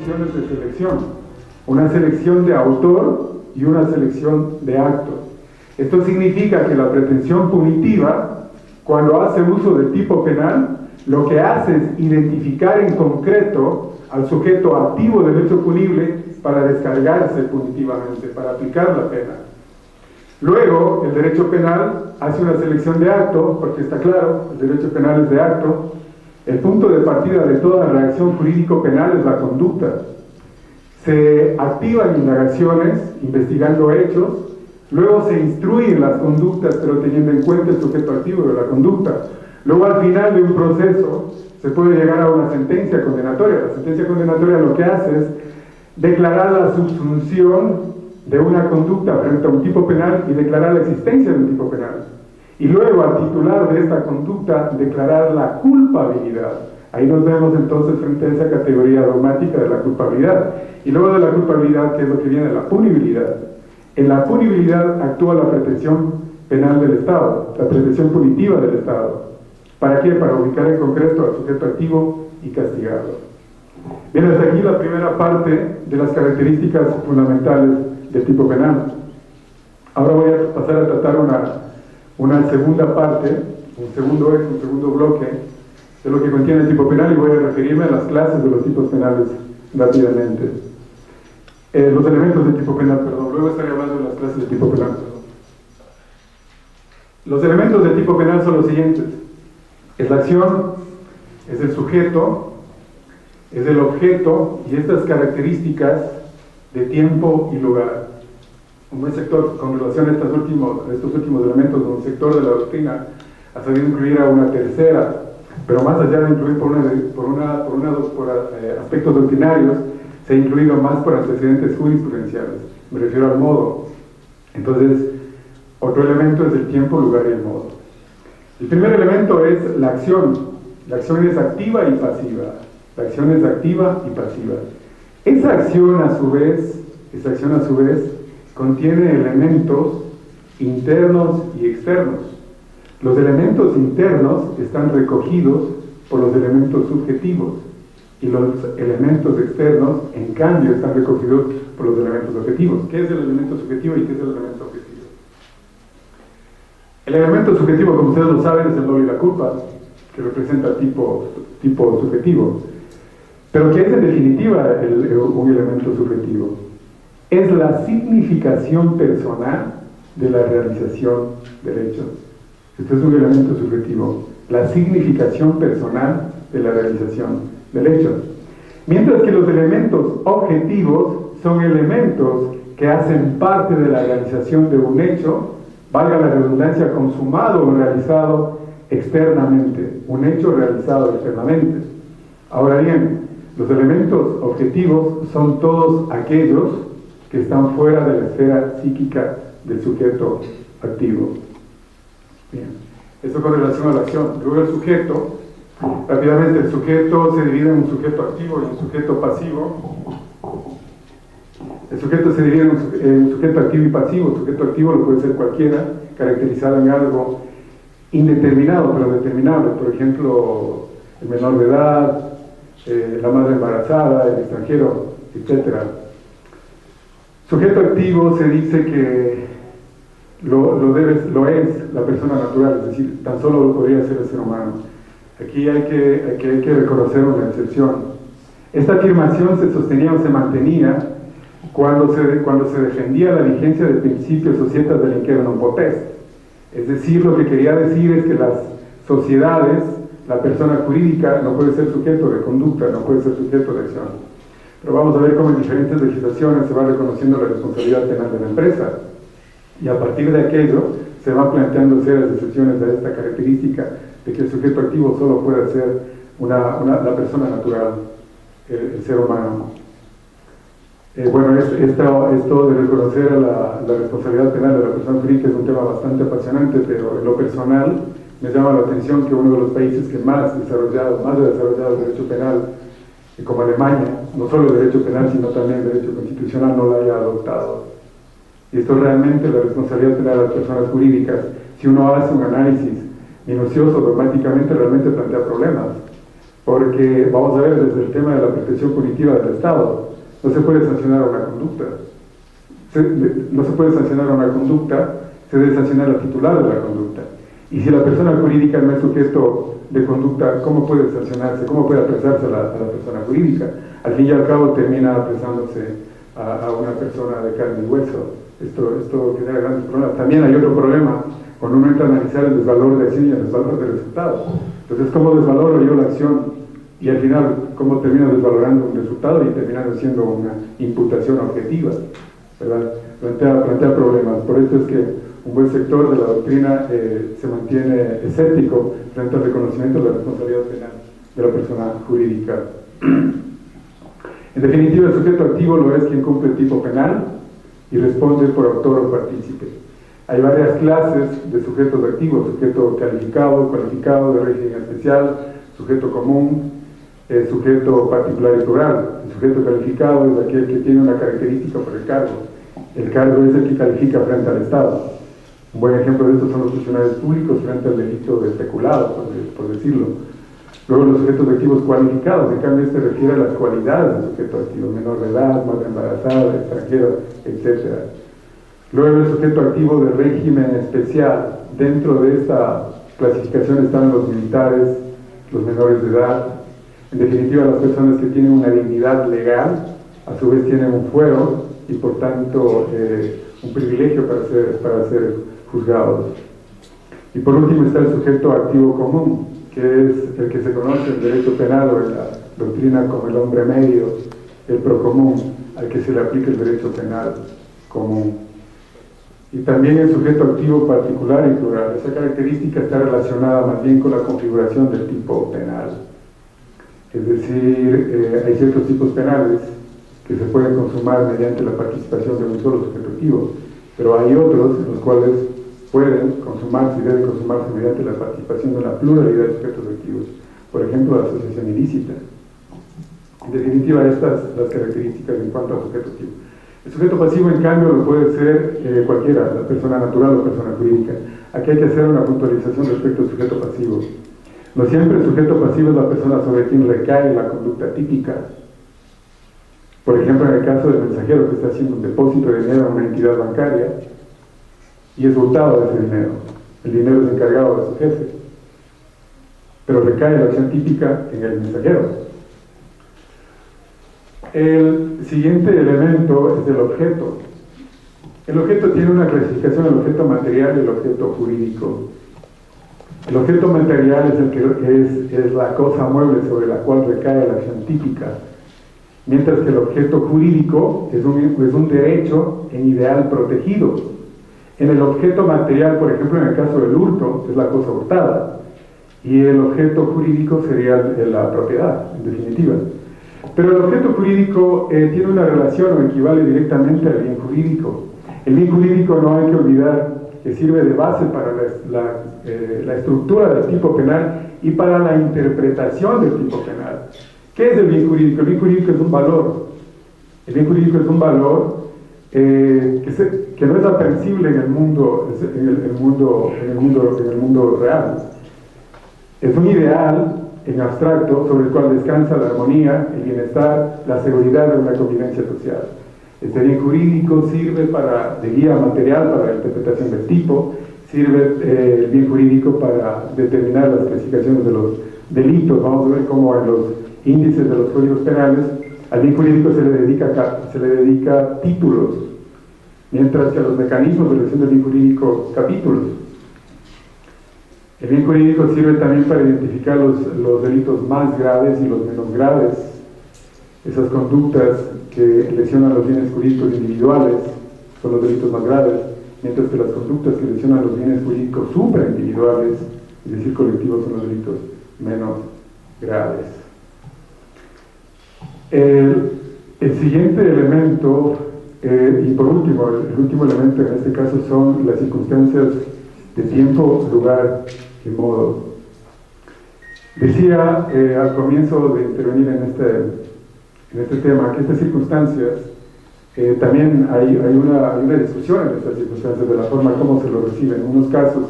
funciones de selección, una selección de autor y una selección de acto. Esto significa que la pretensión punitiva, cuando hace uso del tipo penal, lo que hace es identificar en concreto al sujeto activo del hecho punible para descargarse punitivamente, para aplicar la pena. Luego, el derecho penal hace una selección de acto, porque está claro, el derecho penal es de acto. El punto de partida de toda reacción jurídico-penal es la conducta. Se activan indagaciones, investigando hechos, luego se instruyen las conductas, pero teniendo en cuenta el sujeto activo de la conducta. Luego, al final de un proceso, se puede llegar a una sentencia condenatoria. La sentencia condenatoria lo que hace es declarar la subsunción de una conducta frente a un tipo penal y declarar la existencia de un tipo penal. Y luego, al titular de esta conducta, declarar la culpabilidad. Ahí nos vemos entonces frente a esa categoría dogmática de la culpabilidad. Y luego de la culpabilidad, ¿qué es lo que viene? La punibilidad. En la punibilidad actúa la pretensión penal del Estado, la pretensión punitiva del Estado. ¿Para qué? Para ubicar en concreto al sujeto activo y castigarlo. Bien, hasta aquí la primera parte de las características fundamentales del tipo penal. Ahora voy a pasar a tratar una segunda parte, un segundo bloque de lo que contiene el tipo penal, y voy a referirme a las clases de los tipos penales rápidamente. Los elementos del tipo penal, perdón. Luego estaré hablando de las clases del tipo penal, perdón. Los elementos del tipo penal son los siguientes. Es la acción, es el sujeto, es el objeto y estas características de tiempo y lugar. Un buen sector, con relación a estos últimos elementos, un sector de la doctrina ha sabido incluir a una tercera, pero más allá de incluir por aspectos doctrinarios, se ha incluido más por antecedentes jurisprudenciales. Me refiero al modo. Entonces, otro elemento es el tiempo, lugar y el modo. El primer elemento es la acción. La acción es activa y pasiva. La acción es activa y pasiva. Esa acción a su vez contiene elementos internos y externos. Los elementos internos están recogidos por los elementos subjetivos y los elementos externos, en cambio, están recogidos por los elementos objetivos. ¿Qué es el elemento subjetivo y qué es el elemento objetivo? El elemento subjetivo, como ustedes lo saben, es el dolo y la culpa, que representa el tipo subjetivo. Pero ¿qué es en definitiva un elemento subjetivo? Es la significación personal de la realización del hecho. Esto es un elemento subjetivo, la significación personal de la realización del hecho. Mientras que los elementos objetivos son elementos que hacen parte de la realización de un hecho, valga la redundancia, consumado o realizado externamente, un hecho realizado externamente. Ahora bien, los elementos objetivos son todos aquellos que están fuera de la esfera psíquica del sujeto activo. Bien, esto con relación a la acción. Luego el sujeto, rápidamente, el sujeto se divide en un sujeto activo y un sujeto pasivo. El sujeto se divide en un sujeto activo y pasivo. El sujeto activo lo puede ser cualquiera, caracterizado en algo indeterminado, pero determinable. Por ejemplo, el menor de edad, la madre embarazada, el extranjero, etc. Sujeto activo se dice que lo es la persona natural, es decir, tan solo lo podría ser el ser humano. Aquí hay que reconocer una excepción. Esta afirmación se sostenía o se mantenía cuando se defendía la vigencia del principio societas delinquere non potest. Es decir, lo que quería decir es que las sociedades, la persona jurídica no puede ser sujeto de conducta, no puede ser sujeto de acción. Pero vamos a ver cómo en diferentes legislaciones se va reconociendo la responsabilidad penal de la empresa. Y a partir de aquello se van planteando serias excepciones a esta característica de que el sujeto activo solo puede ser la persona natural, el ser humano. Bueno, esto de reconocer a la responsabilidad penal de la persona jurídica es un tema bastante apasionante, pero en lo personal me llama la atención que uno de los países que más ha desarrollado el derecho penal, como Alemania, no solo el derecho penal, sino también el derecho constitucional, no lo haya adoptado. Y esto realmente, la responsabilidad penal de las personas jurídicas, si uno hace un análisis minucioso, dogmáticamente, realmente plantea problemas. porque vamos a ver desde el tema de la protección punitiva del Estado, no se puede sancionar a una conducta, no se puede sancionar a una conducta, se debe sancionar al titular de la conducta. Y si la persona jurídica no es sujeto de conducta, ¿cómo puede sancionarse? ¿Cómo puede apresarse a la persona jurídica? Al fin y al cabo termina apresándose a una persona de carne y hueso. Esto genera grandes problemas. También hay otro problema cuando uno entra a analizar el desvalor de acción y el desvalor de resultado. Entonces, ¿cómo desvaloro yo la acción? Y al final, ¿cómo termino desvalorando un resultado y terminando siendo una imputación objetiva? ¿Verdad? Plantea problemas. Por esto es que un buen sector de la doctrina se mantiene escéptico frente al reconocimiento de la responsabilidad penal de la persona jurídica. En definitiva, el sujeto activo lo es quien cumple el tipo penal y responde por autor o partícipe. Hay varias clases de sujetos activos: sujeto cualificado de régimen especial, sujeto común, sujeto particular y plural. El sujeto calificado es aquel que tiene una característica por el cargo. El cargo es el que califica frente al Estado. Un buen ejemplo de esto son los funcionarios públicos frente al delito de peculado, por decirlo. Luego los sujetos activos cualificados, en cambio este refiere a las cualidades del sujeto activo: menor de edad, madre embarazada, extranjera, etc. Luego el sujeto activo de régimen especial. Dentro de esta clasificación están los militares, los menores de edad, en definitiva las personas que tienen una dignidad legal, a su vez tienen un fuero y por tanto un privilegio para ser juzgados. Y por último está el sujeto activo común, que es el que se conoce en derecho penal o en la doctrina como el hombre medio, el procomún, al que se le aplica el derecho penal común. Y también el sujeto activo particular y plural. Esa característica está relacionada más bien con la configuración del tipo penal. Es decir, hay ciertos tipos penales que se pueden consumar mediante la participación de un solo sujeto activo, pero hay otros en los cuales pueden consumarse y deben consumarse mediante la participación de una pluralidad de sujetos activos. Por ejemplo, la asociación ilícita. En definitiva, estas las características en cuanto al sujeto activo. El sujeto pasivo, en cambio, lo puede ser cualquiera, la persona natural o persona jurídica. Aquí hay que hacer una puntualización respecto al sujeto pasivo. No siempre el sujeto pasivo es la persona sobre quien recae la conducta típica. Por ejemplo, en el caso del mensajero que está haciendo un depósito de dinero a una entidad bancaria y es hurtado de ese dinero. El dinero es encargado de su jefe, pero recae la acción típica en el mensajero. El siguiente elemento es el objeto. El objeto tiene una clasificación: el objeto material y el objeto jurídico. El objeto material es el que es la cosa mueble sobre la cual recae la acción típica, mientras que el objeto jurídico es un derecho en ideal protegido. En el objeto material, por ejemplo, en el caso del hurto, es la cosa hurtada, y el objeto jurídico sería la propiedad, en definitiva. Pero el objeto jurídico tiene una relación o equivale directamente al bien jurídico. El bien jurídico, no hay que olvidar, que sirve de base para la estructura del tipo penal y para la interpretación del tipo penal. ¿Qué es el bien jurídico? El bien jurídico es un valor. El bien jurídico es un valor que no es aprehensible en el mundo real. Es un ideal en abstracto sobre el cual descansa la armonía, el bienestar, la seguridad de una convivencia social. Este bien jurídico sirve de guía material para la interpretación del tipo, sirve el bien jurídico para determinar las clasificaciones de los delitos. Vamos a ver cómo en los índices de los códigos penales al bien jurídico se le dedica títulos, mientras que a los mecanismos de elección del bien jurídico capítulos. El bien jurídico sirve también para identificar los delitos más graves y los menos graves. Esas conductas que lesionan los bienes jurídicos individuales son los delitos más graves, mientras que las conductas que lesionan los bienes jurídicos supraindividuales, es decir, colectivos, son los delitos menos graves. El siguiente elemento, y por último, el último elemento en este caso son las circunstancias de tiempo, lugar y modo. Decía al comienzo de intervenir en este tema que estas circunstancias, también hay una discusión en estas circunstancias de la forma como se lo reciben. En unos casos,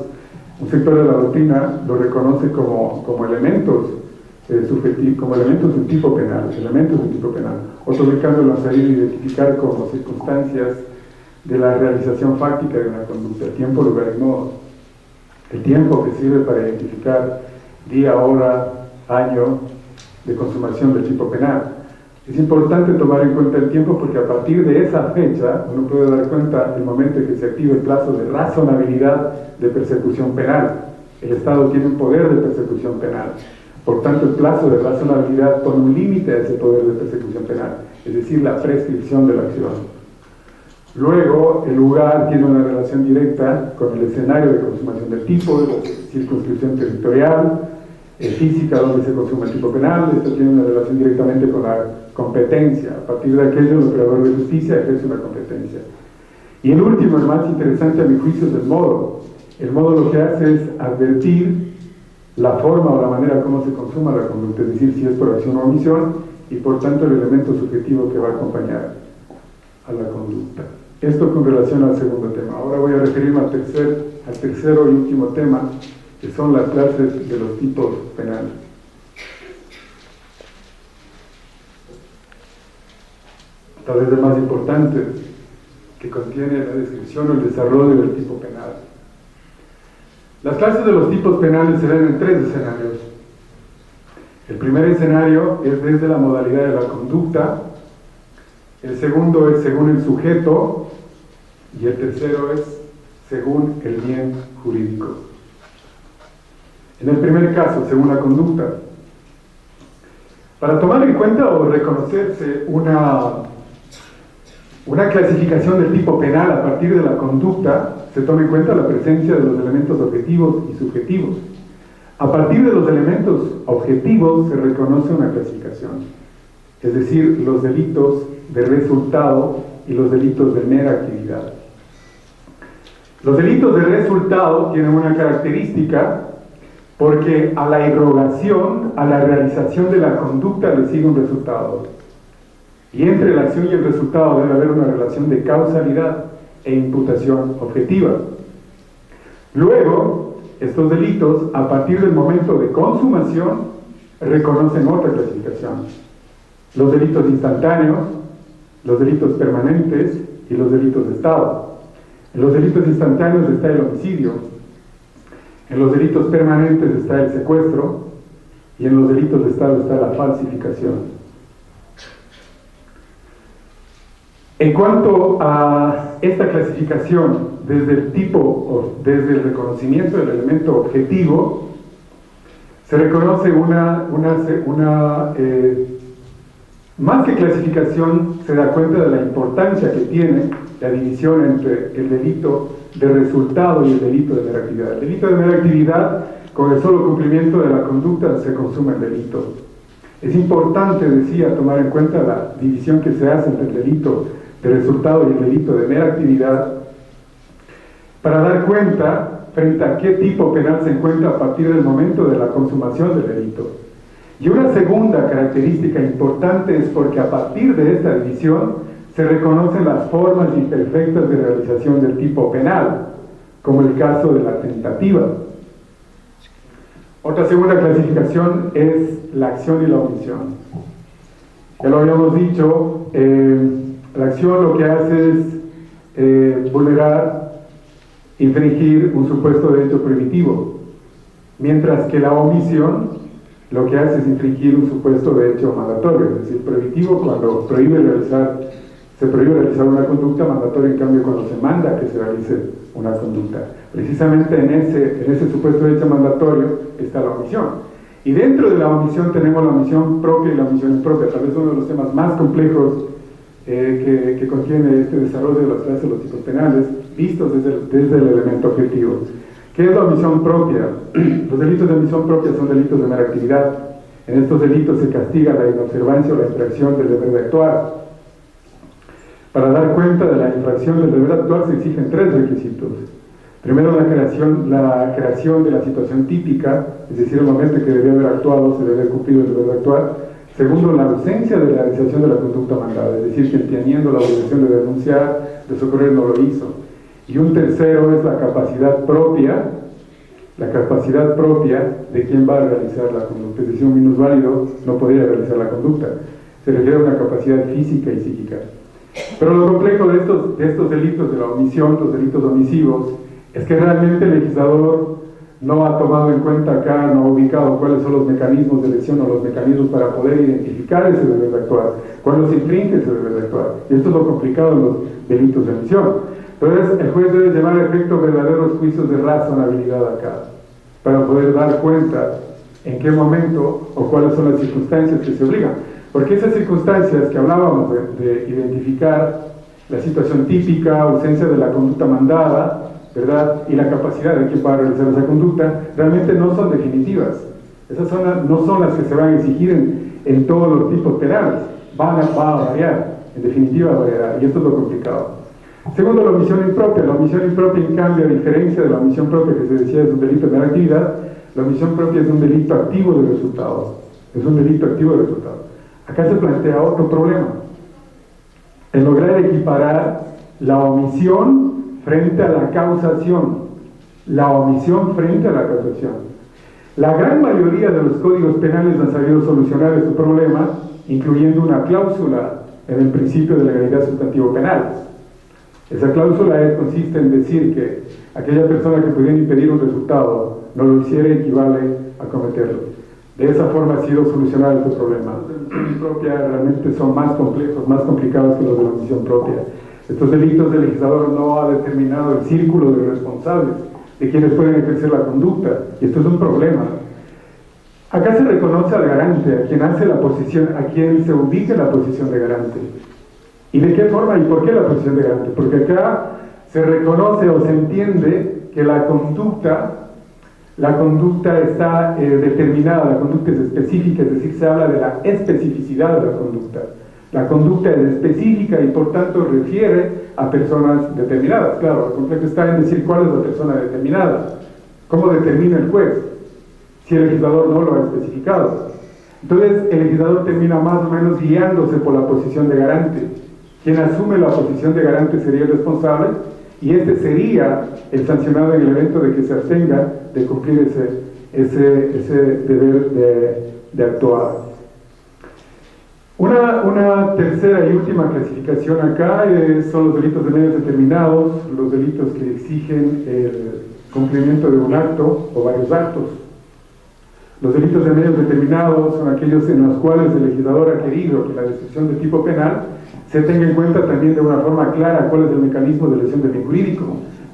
un sector de la doctrina lo reconoce como elementos como elementos de tipo penal, elementos de tipo penal. Otros, en cambio, los han sabido identificar como circunstancias de la realización fáctica de una conducta, tiempo, lugar y modo. El tiempo que sirve para identificar día, hora, año de consumación del tipo penal. Es importante tomar en cuenta el tiempo porque a partir de esa fecha uno puede dar cuenta el momento en que se activa el plazo de razonabilidad de persecución penal. El Estado tiene un poder de persecución penal. Por tanto, el plazo de razonabilidad pone un límite a ese poder de persecución penal, es decir, la prescripción de la acción. Luego, el lugar tiene una relación directa con el escenario de consumación del tipo, de la circunscripción territorial, física donde se consume el tipo penal. Esto tiene una relación directamente con la competencia. A partir de aquello, el operador de justicia ejerce una competencia. Y el último, el más interesante a mi juicio, es el modo. El modo lo que hace es advertir la forma o la manera como se consuma la conducta, es decir, si es por acción o omisión, y por tanto el elemento subjetivo que va a acompañar a la conducta. Esto con relación al segundo tema. Ahora voy a referirme al tercero y último tema, que son las clases de los tipos penales. Tal vez el más importante, que contiene la descripción o el desarrollo del tipo penal. Las clases de los tipos penales se ven en tres escenarios. El primer escenario es desde la modalidad de la conducta, el segundo es según el sujeto y el tercero es según el bien jurídico. En el primer caso, según la conducta, para tomar en cuenta o reconocerse una clasificación del tipo penal a partir de la conducta, se toma en cuenta la presencia de los elementos objetivos y subjetivos. A partir de los elementos objetivos se reconoce una clasificación, es decir, los delitos de resultado y los delitos de mera actividad. Los delitos de resultado tienen una característica porque a la irrogación, a la realización de la conducta le sigue un resultado. Y entre la acción y el resultado debe haber una relación de causalidad e imputación objetiva. Luego, estos delitos, a partir del momento de consumación, reconocen otra clasificación. Los delitos instantáneos, los delitos permanentes y los delitos de Estado. En los delitos instantáneos está el homicidio, en los delitos permanentes está el secuestro y en los delitos de Estado está la falsificación. En cuanto a esta clasificación desde el tipo o desde el reconocimiento del elemento objetivo, se reconoce más que clasificación, se da cuenta de la importancia que tiene la división entre el delito de resultado y el delito de mera actividad. El delito de mera actividad, con el solo cumplimiento de la conducta, se consume el delito. Es importante, decía, tomar en cuenta la división que se hace entre el delito de resultado y el delito de mera actividad, para dar cuenta frente a qué tipo penal se encuentra a partir del momento de la consumación del delito. Y una segunda característica importante es porque a partir de esta división se reconocen las formas imperfectas de realización del tipo penal, como el caso de la tentativa. Otra segunda clasificación es la acción y la omisión. Ya lo habíamos dicho, la acción lo que hace es vulnerar, infringir un supuesto derecho prohibitivo, mientras que la omisión lo que hace es infringir un supuesto derecho mandatorio, es decir, prohibitivo cuando se prohíbe realizar una conducta, mandatorio en cambio cuando se manda que se realice una conducta. Precisamente en ese supuesto derecho mandatorio está la omisión. Y dentro de la omisión tenemos la omisión propia y la omisión impropia, tal vez uno de los temas más complejos que contiene este desarrollo de las clases de los tipos penales, vistos desde el elemento objetivo. ¿Qué es la omisión propia? Los delitos de omisión propia son delitos de mera actividad. En estos delitos se castiga la inobservancia o la infracción del deber de actuar. Para dar cuenta de la infracción del deber de actuar se exigen tres requisitos. Primero, la creación de la situación típica, es decir, el momento en que debía haber actuado, se debe haber cumplido el deber de actuar. Segundo, la ausencia de la realización de la conducta mandada, es decir, que teniendo la obligación de denunciar, de socorrer, no lo hizo. Y un tercero es la capacidad propia la capacidad propia de quien va a realizar la conducta. Es decir, un minusválido no podría realizar la conducta. Se refiere a una capacidad física y psíquica. Pero lo complejo de estos delitos de la omisión, los delitos omisivos, es que realmente el legislador no ha tomado en cuenta acá, no ha ubicado cuáles son los mecanismos de elección o los mecanismos para poder identificar ese deber de actuar, cuándo se infringe ese deber de actuar. Y esto es lo complicado en los delitos de omisión. Entonces, el juez debe llevar a efecto verdaderos juicios de razonabilidad acá, para poder dar cuenta en qué momento o cuáles son las circunstancias que se obligan. Porque esas circunstancias que hablábamos de identificar la situación típica, ausencia de la conducta mandada, ¿verdad? Y la capacidad de quien va a realizar esa conducta, realmente no son definitivas. Esas no son las que se van a exigir en todos los tipos penales. Va a variar, en definitiva variará, y esto es lo complicado. Segundo, la omisión impropia. La omisión impropia, en cambio, a diferencia de la omisión propia que se decía es un delito de mera actividad, la omisión propia es un delito activo de resultado. Es un delito activo de resultado. Acá se plantea otro problema. El lograr equiparar la omisión frente a la causación. La omisión frente a la causación. La gran mayoría de los códigos penales han sabido solucionar este problema, incluyendo una cláusula en el principio de legalidad sustantivo penal. Esa cláusula consiste en decir que aquella persona que pudiera impedir un resultado no lo hiciera equivale a cometerlo. De esa forma ha sido solucionado este problema. Los delitos propia realmente son más complejos, más complicados que los de la omisión propia. Estos delitos el legislador no ha determinado el círculo de responsables, de quienes pueden ejercer la conducta, y esto es un problema. Acá se reconoce al garante, a quien hace la posición, a quien se ubica en la posición de garante. ¿Y de qué forma y por qué la posición de garante? Porque acá se reconoce o se entiende que la conducta está determinada, la conducta es específica, es decir, se habla de la especificidad de la conducta. La conducta es específica y por tanto refiere a personas determinadas. Claro, lo complejo está en decir cuál es la persona determinada. ¿Cómo determina el juez? Si el legislador no lo ha especificado. Entonces el legislador termina más o menos guiándose por la posición de garante. Quien asume la posición de garante sería el responsable y este sería el sancionado en el evento de que se abstenga de cumplir ese deber de actuar. Una tercera y última clasificación acá son los delitos de medios determinados, los delitos que exigen el cumplimiento de un acto o varios actos. Los delitos de medios determinados son aquellos en los cuales el legislador ha querido que la descripción de tipo penal se tenga en cuenta también de una forma clara cuál es el mecanismo de lesión del bien jurídico.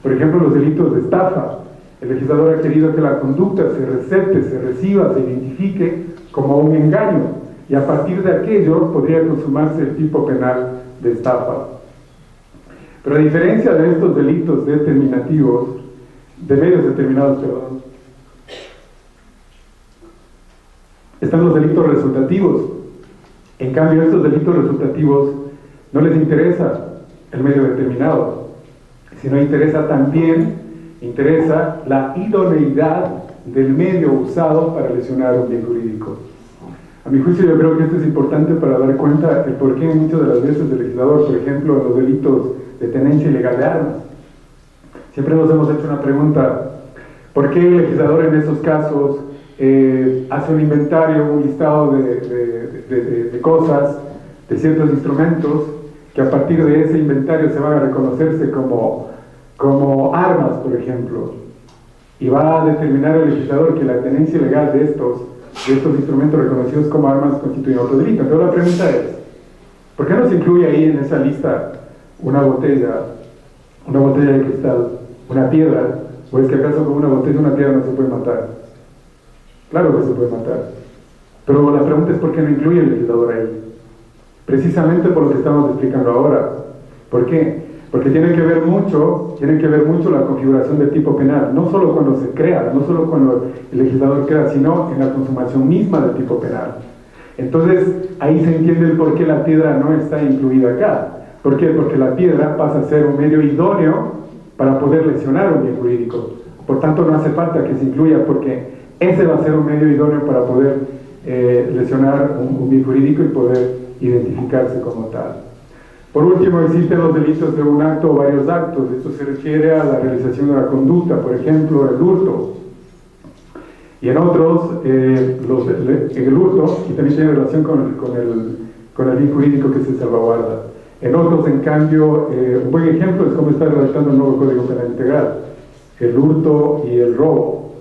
Por ejemplo, los delitos de estafa. El legislador ha querido que la conducta se recepte, se reciba, se identifique como un engaño, y a partir de aquello podría consumarse el tipo penal de estafa. Pero a diferencia de estos delitos determinativos, de medios determinados, están los delitos resultativos. En cambio, estos delitos resultativos no les interesa el medio determinado, sino interesa la idoneidad del medio usado para lesionar un bien jurídico. A mi juicio, yo creo que esto es importante para dar cuenta el por qué muchas de las veces el legislador, por ejemplo, en los delitos de tenencia ilegal de armas, siempre nos hemos hecho una pregunta: ¿por qué el legislador en esos casos hace un inventario, un listado de cosas, de ciertos instrumentos, que a partir de ese inventario se van a reconocerse como armas, por ejemplo, y va a determinar el legislador que la tenencia ilegal de estos instrumentos reconocidos como armas constituyen otro delito? Entonces la pregunta es, ¿por qué no se incluye ahí en esa lista una botella de cristal, una piedra? ¿O es que acaso con una botella una piedra no se puede matar? Claro que se puede matar, pero la pregunta es ¿por qué no incluye el legislador ahí? Precisamente por lo que estamos explicando ahora. ¿Por qué? Porque tiene que ver mucho la configuración del tipo penal, no solo cuando se crea, no solo cuando el legislador crea, sino en la consumación misma del tipo penal. Entonces, ahí se entiende el por qué la piedra no está incluida acá. ¿Por qué? Porque la piedra pasa a ser un medio idóneo para poder lesionar un bien jurídico. Por tanto, no hace falta que se incluya, porque ese va a ser un medio idóneo para poder lesionar un bien jurídico y poder identificarse como tal. Por último, existen los delitos de un acto o varios actos. Esto se refiere a la realización de la conducta, por ejemplo, el hurto. Y en otros, en el hurto, y también tiene relación con el bien jurídico que se salvaguarda. En otros, en cambio, un buen ejemplo es cómo está redactando el nuevo Código Penal Integral, el hurto y el robo.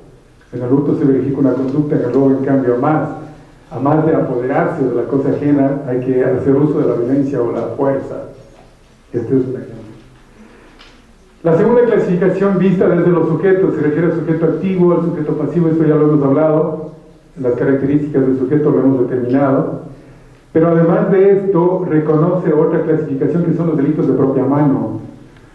En el hurto se verifica una conducta, en el robo, en cambio, a más de apoderarse de la cosa ajena, hay que hacer uso de la violencia o la fuerza. Este es un ejemplo. La segunda clasificación vista desde los sujetos se refiere al sujeto activo, al sujeto pasivo, esto ya lo hemos hablado, las características del sujeto lo hemos determinado, pero además de esto reconoce otra clasificación que son los delitos de propia mano.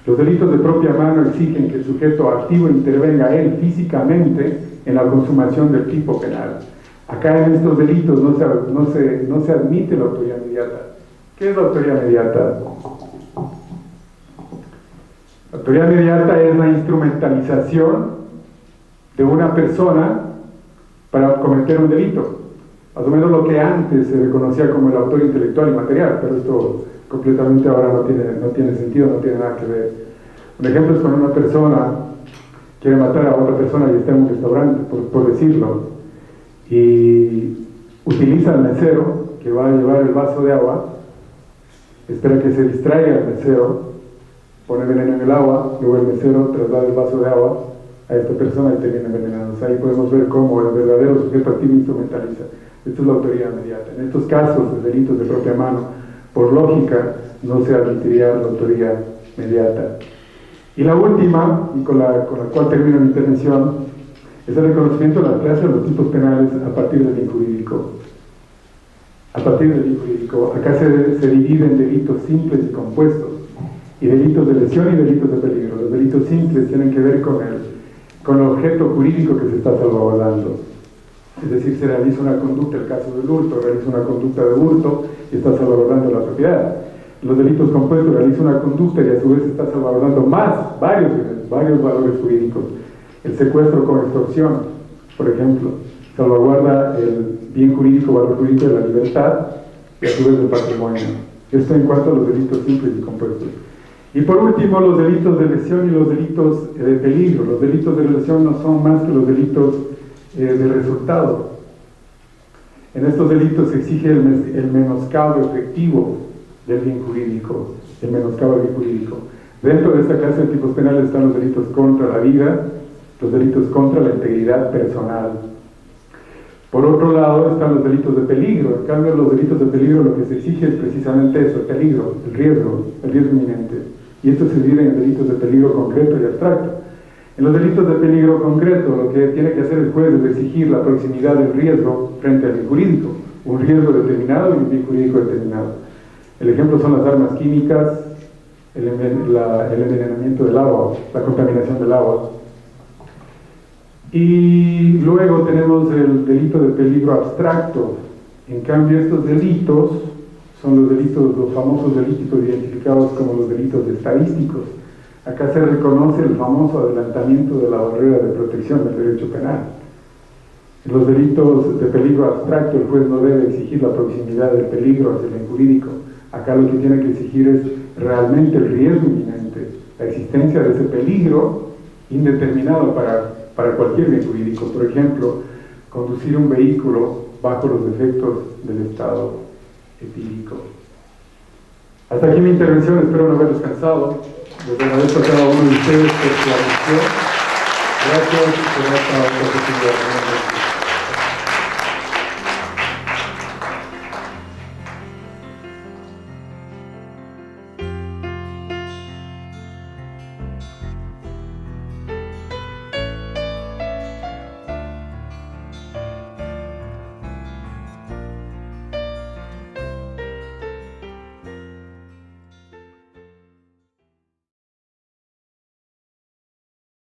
Los delitos de propia mano exigen que el sujeto activo intervenga él físicamente en la consumación del tipo penal. Acá en estos delitos no se admite la autoría inmediata. ¿Qué es la autoría inmediata? La autoría inmediata es la instrumentalización de una persona para cometer un delito. Más o menos lo que antes se reconocía como el autor intelectual y material, pero esto completamente ahora no tiene sentido, no tiene nada que ver. Un ejemplo es cuando una persona quiere matar a otra persona y está en un restaurante, por decirlo, y utiliza al mesero que va a llevar el vaso de agua, espera que se distraiga el mesero, pone veneno en el agua, luego el mesero traslada el vaso de agua a esta persona y termina envenenándose. Ahí podemos ver cómo el verdadero sujeto activo instrumentaliza. Esto es la autoría inmediata. En estos casos de delitos de propia mano, por lógica, no se admitiría la autoría inmediata. Y la última, y con la cual termino mi intervención, es el reconocimiento de la clase de los tipos penales a partir del bien jurídico. A partir del bien jurídico, acá se dividen delitos simples y compuestos, y delitos de lesión y delitos de peligro. Los delitos simples tienen que ver con el objeto jurídico que se está salvaguardando. Es decir, se realiza una conducta, el caso del hurto, realiza una conducta de hurto y está salvaguardando la propiedad. Los delitos compuestos realiza una conducta y a su vez está salvaguardando varios valores jurídicos. El secuestro con extorsión, por ejemplo, salvaguarda el bien jurídico, valor jurídico de la libertad y a su vez del patrimonio. Esto en cuanto a los delitos simples y compuestos. Y por último, los delitos de lesión y los delitos de peligro. Los delitos de lesión no son más que los delitos de resultado. En estos delitos se exige el menoscabo efectivo del bien jurídico, el menoscabo del bien jurídico. Dentro de esta clase de tipos penales están los delitos contra la vida, los delitos contra la integridad personal. Por otro lado están los delitos de peligro. En cambio, los delitos de peligro lo que se exige es precisamente eso, el peligro, el riesgo inminente. Y esto se divide en delitos de peligro concreto y abstracto. En los delitos de peligro concreto, lo que tiene que hacer el juez es exigir la proximidad del riesgo frente al bien jurídico, un riesgo determinado y un bien jurídico determinado. El ejemplo son las armas químicas, el envenenamiento del agua, la contaminación del agua. Y luego tenemos el delito de peligro abstracto. En cambio, estos delitos son los famosos delitos identificados como los delitos estadísticos. Acá se reconoce el famoso adelantamiento de la barrera de protección del derecho penal. En los delitos de peligro abstracto, el juez no debe exigir la proximidad del peligro hacia el bien jurídico. Acá lo que tiene que exigir es realmente el riesgo inminente, la existencia de ese peligro indeterminado para cualquier bien jurídico. Por ejemplo, conducir un vehículo bajo los efectos del estado etílico. Hasta aquí mi intervención, espero no haber descansado. Les agradezco a cada uno de ustedes por su atención. Gracias y hasta otra oportunidad.